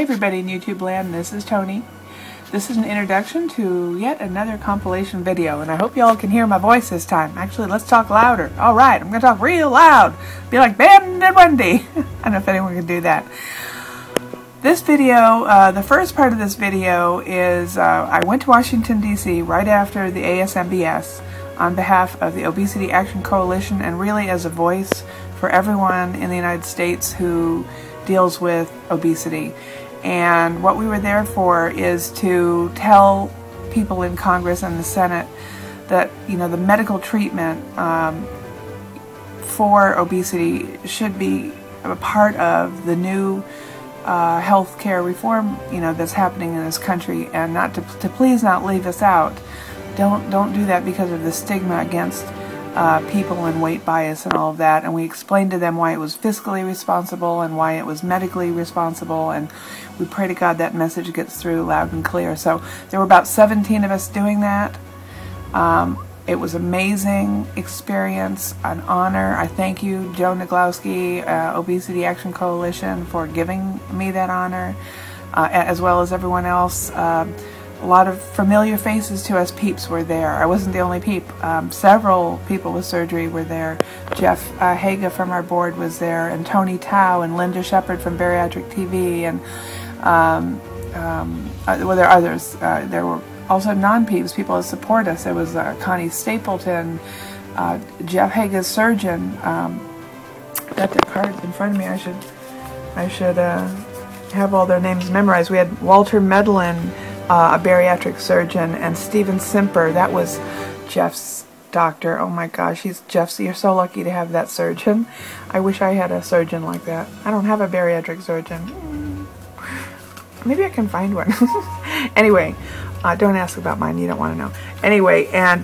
Hi everybody in YouTube land, this is Tony. This is an introduction to yet another compilation video, and I hope y'all can hear my voice this time. Actually, let's talk louder. Alright, I'm going to talk real loud. Be like Ben and Wendy. I don't know if anyone can do that. This video, the first part of this video is I went to Washington, D.C. right after the ASMBS on behalf of the Obesity Action Coalition, and really as a voice for everyone in the United States who deals with obesity. And what we were there for is to tell people in Congress and the Senate that, you know, the medical treatment for obesity should be a part of the new health care reform, you know, that's happening in this country, and not to please not leave us out. Don't do that because of the stigma against people and weight bias and all of that. And we explained to them why it was fiscally responsible and why it was medically responsible, and we pray to God that message gets through loud and clear. So there were about 17 of us doing that. It was an amazing experience, an honor. I thank you, Joe Naglowski, Obesity Action Coalition, for giving me that honor, as well as everyone else. A lot of familiar faces to us PEEPS were there. I wasn't the only PEEP. Several people with surgery were there. Jeff Haga from our board was there, and Tony Tao and Linda Shepard from Bariatric TV, and well, there are others. There were also non-PEEPS, people that support us. There was Connie Stapleton, Jeff Haga's surgeon. Got their cards in front of me. I should have all their names memorized. We had Walter Medlin, a bariatric surgeon, and Stephen Simper. That was Jeff's doctor. Oh my gosh, you're so lucky to have that surgeon. I wish I had a surgeon like that. I don't have a bariatric surgeon. Maybe I can find one. Anyway, don't ask about mine, you don't want to know. Anyway, and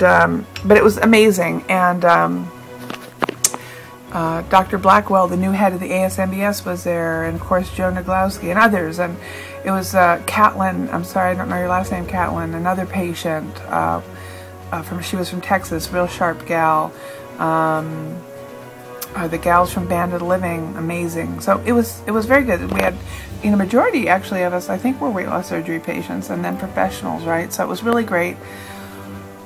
but it was amazing, and Dr. Blackwell, the new head of the ASMBS, was there, and of course Joe Naglowski and others. And it was Catlin, I'm sorry I don't know your last name, Catlin, another patient, she was from Texas, real sharp gal. The gals from Banded Living, amazing. So it was very good. We had, you know, majority actually of us, I think, were weight loss surgery patients, and then professionals, right? So it was really great.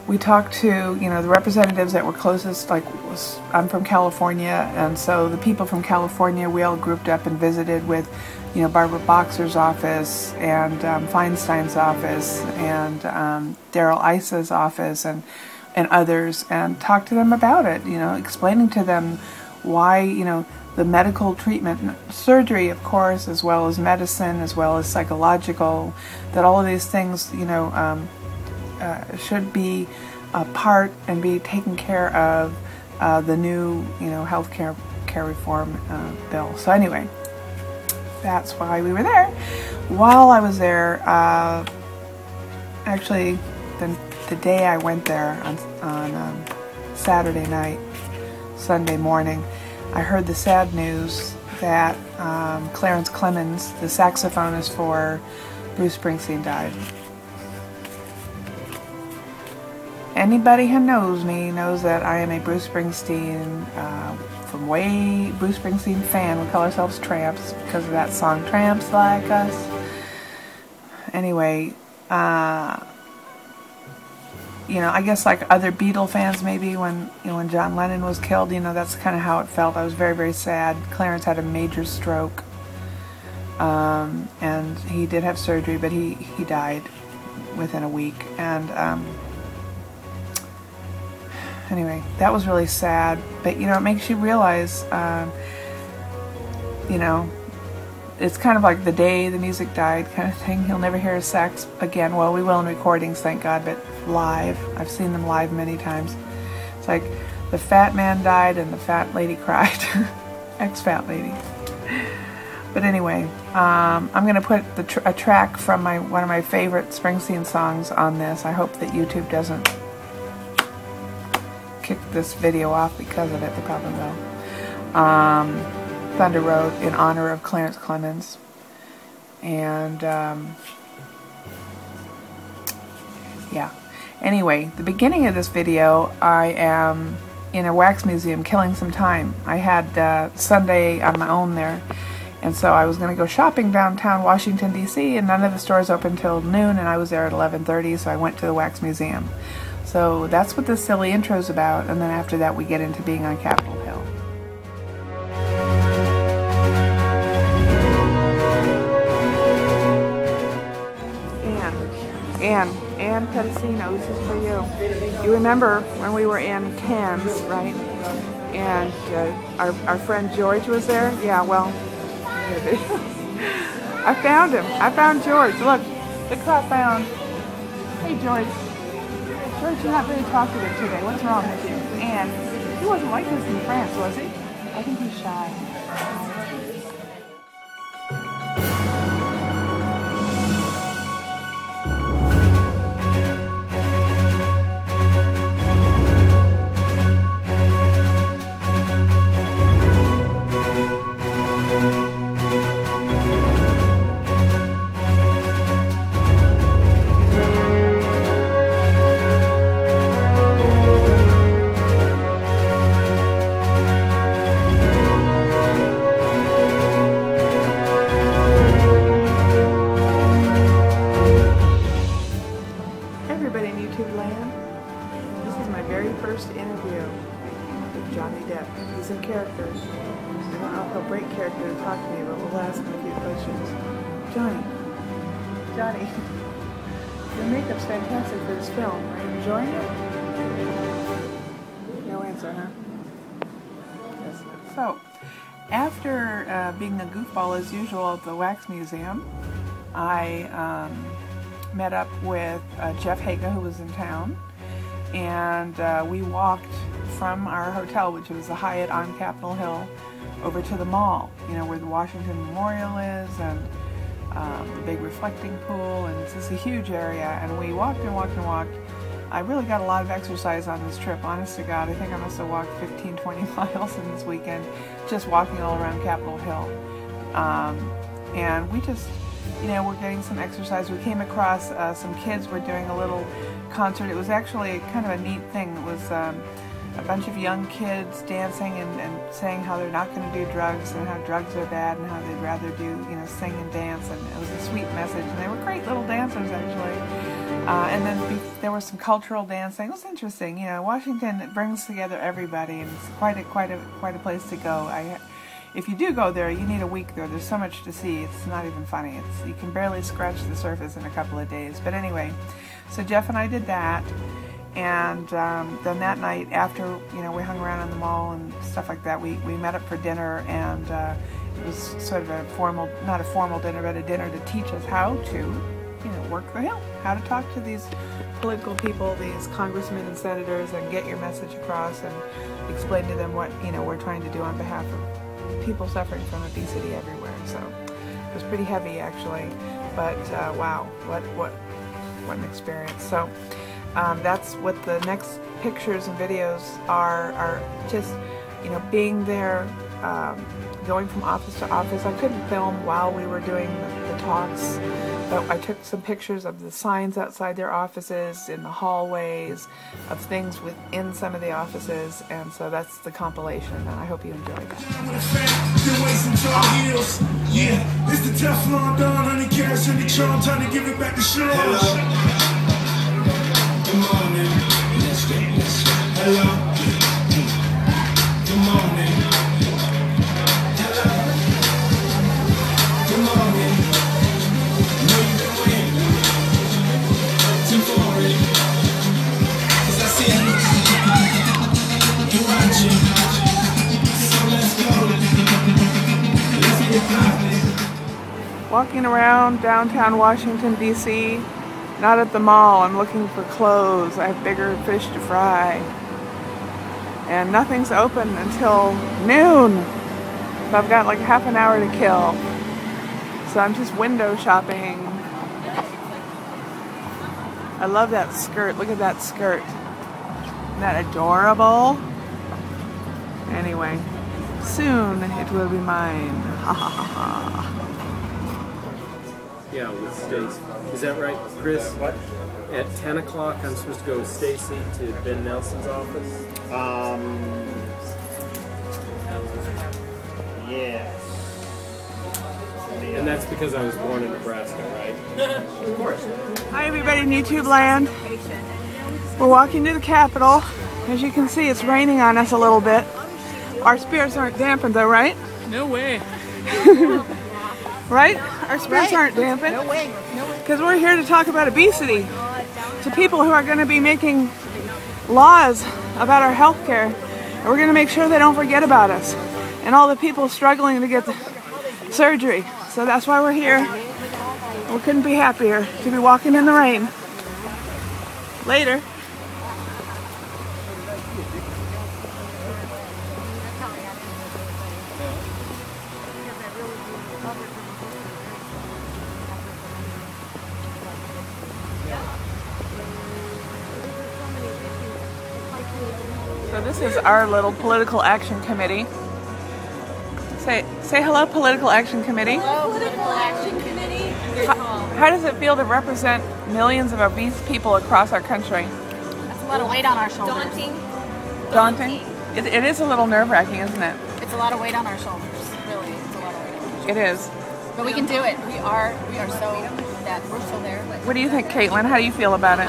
We talked to, you know, the representatives that were closest. I'm from California, and so the people from California, we all grouped up and visited with, you know, Barbara Boxer's office, and Feinstein's office, and Daryl Isa's office, and others, and talked to them about it, you know, explaining to them why, you know, the medical treatment, surgery of course, as well as medicine, as well as psychological, that all of these things, you know, should be a part and be taken care of the new, you know, health care reform bill. So anyway, that's why we were there. While I was there, actually the day I went there on Saturday night, Sunday morning, I heard the sad news that Clarence Clemons, the saxophonist for Bruce Springsteen, died. Anybody who knows me knows that I am a Bruce Springsteen Bruce Springsteen fan. We call ourselves Tramps because of that song, Tramps Like Us. Anyway, you know, I guess like other Beatle fans, maybe when John Lennon was killed, you know, that's kind of how it felt. I was very, very sad. Clarence had a major stroke, and he did have surgery, but he died within a week. And anyway, that was really sad. But you know, it makes you realize, you know, it's kind of like the day the music died kind of thing. You'll never hear a sax again. Well, we will in recordings, thank God, but live, I've seen them live many times. It's like the fat man died and the fat lady cried. Ex-fat lady. But anyway, I'm going to put a track from one of my favorite Springsteen songs on this. I hope that YouTube doesn't kick this video off because of it. They probably will. Thunder Road, in honor of Clarence Clemons. And yeah. Anyway, the beginning of this video, I am in a wax museum killing some time. I had Sunday on my own there, And so I was going to go shopping downtown Washington, D.C., and none of the stores opened till noon, and I was there at 11:30, so I went to the Wax Museum. So that's what this silly intro is about, and then after that we get into being on Capitol Hill. Ann Pedicino, this is for you. You remember when we were in Cannes, right? And our friend George was there? Yeah, well, I found him. I found George. Look who I found. Hey, George. George, you're not very talkative today. What's wrong with you? And he wasn't like this in France, was he? I think he's shy. Johnny, your makeup's fantastic for this film. Are you enjoying it? No answer, huh? Yes. So, after being a goofball as usual at the Wax Museum, I met up with Jeff Haga, who was in town, and we walked from our hotel, which was the Hyatt on Capitol Hill, over to the mall, you know, where the Washington Memorial is, and the big reflecting pool, and it's just a huge area. And we walked and walked and walked. I really got a lot of exercise on this trip, honest to God. I think I must have walked 15-20 miles in this weekend, just walking all around Capitol Hill. And we just, you know, we're getting some exercise. We came across some kids were doing a little concert. It was actually kind of a neat thing. It was a bunch of young kids dancing and saying how they're not going to do drugs and how drugs are bad and how they'd rather do, you know, sing and dance, and it was a sweet message, and they were great little dancers actually. And then there was some cultural dancing. It was interesting, you know. Washington, it brings together everybody, and it's quite a place to go. If you do go there, you need a week there. There's so much to see. It's not even funny. You can barely scratch the surface in a couple of days. But anyway, so Jeff and I did that. And then that night, after, you know, we hung around in the mall and stuff like that, we met up for dinner, and it was sort of a formal, not a formal dinner, but a dinner to teach us how to, you know, work the Hill, how to talk to these political people, these congressmen and senators, and get your message across and explain to them what, you know, we're trying to do on behalf of people suffering from obesity everywhere. So it was pretty heavy, actually, but wow, what an experience. So that's what the next pictures and videos are just, you know, being there, going from office to office. I couldn't film while we were doing the talks, but I took some pictures of the signs outside their offices, in the hallways, of things within some of the offices, and so that's the compilation, and I hope you enjoy that. Yeah, it's the Teflon Don, honey cash, honey charm, time to give it back to Sean. Good morning. Let's go. Hello. Good morning. Hello. Good morning. Know you've been waiting. Too for it. 'Cause I see you watching. So let's go. Let's get poppin'. Walking around downtown Washington, D.C., not at the mall. I'm looking for clothes. I have bigger fish to fry. And nothing's open until noon. So I've got like half an hour to kill. So I'm just window shopping. I love that skirt. Look at that skirt. Isn't that adorable? Anyway, soon it will be mine. Ha ha ha ha. Yeah, with Stacy. Is that right, Chris? What? At 10 o'clock, I'm supposed to go with Stacy to Ben Nelson's office? Yes. And that's because I was born in Nebraska, right? Of course. Hi everybody in YouTube land. We're walking to the Capitol. As you can see, it's raining on us a little bit. Our spirits aren't dampened though, right? No way. Right? Our spirits aren't dampened. No way. No way. Because we're here to talk about obesity. To people who are going to be making laws about our health care. And we're going to make sure they don't forget about us. And all the people struggling to get the surgery. So that's why we're here. We couldn't be happier to be walking in the rain. Later. So this is our little political action committee. Say hello, political action committee. Hello, political action committee. How does it feel to represent millions of obese people across our country? That's a lot of weight on our shoulders. Daunting? It is a little nerve-wracking, isn't it? It's a lot of weight on our shoulders. Really, it's a lot of weight on our shoulders. It is. But we can do it. We are so that we're so there. What do you think, Caitlin? How do you feel about it?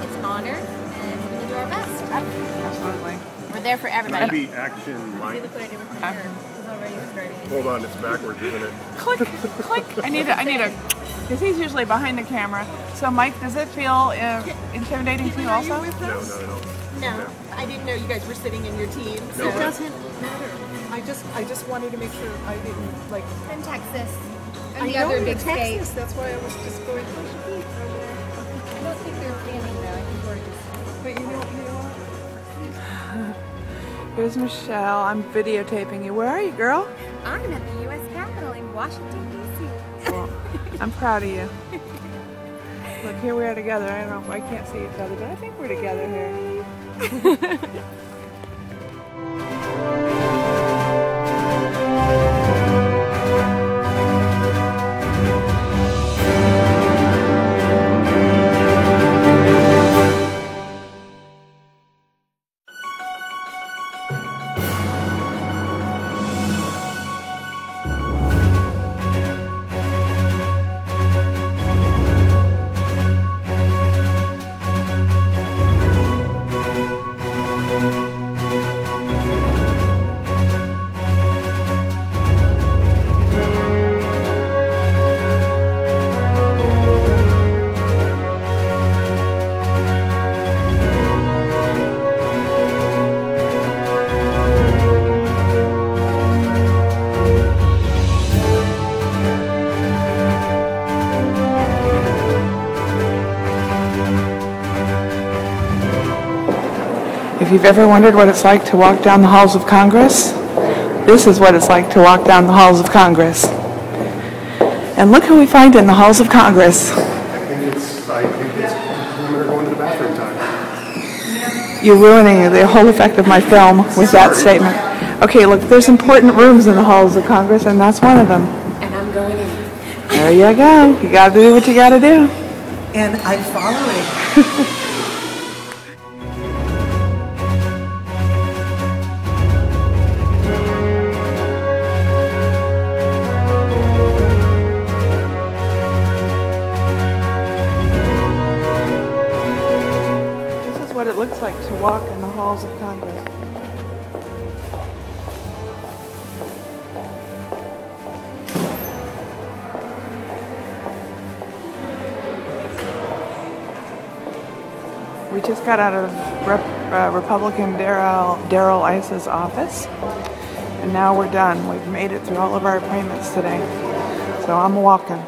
It's an honor, and we're gonna do our best. Absolutely. We're there for everybody. Maybe action light. Hold on, it's backwards, isn't it? Click, click. I need a. Because he's usually behind the camera. So, Mike, does it feel intimidating to you also? No, not at all. No, I didn't know you guys were sitting in your team. So No, it doesn't matter. I just wanted to make sure I didn't like. From Texas. I And the know other you're big Texas. state. That's why I was just going. I don't think they're feeling though. I think we're just... But you know what? Here's Michelle. I'm videotaping you. Where are you, girl? I'm at the U.S. Capitol in Washington, D.C. Well, I'm proud of you. Look, here we are together. I don't know if I can't see each other, but I think we're together here. If you've ever wondered what it's like to walk down the halls of Congress, this is what it's like to walk down the halls of Congress. And look who we find in the halls of Congress. I think it's women are going to the bathroom time. You're ruining the whole effect of my film with that statement. Okay, look, there's important rooms in the halls of Congress, and that's one of them. And I'm going in. There you go. You gotta do what you gotta do. And I'm following. This is what it looks like to walk in the halls of Congress. We just got out of Republican Darrell Issa's office, and now we're done. We've made it through all of our appointments today, so I'm walking.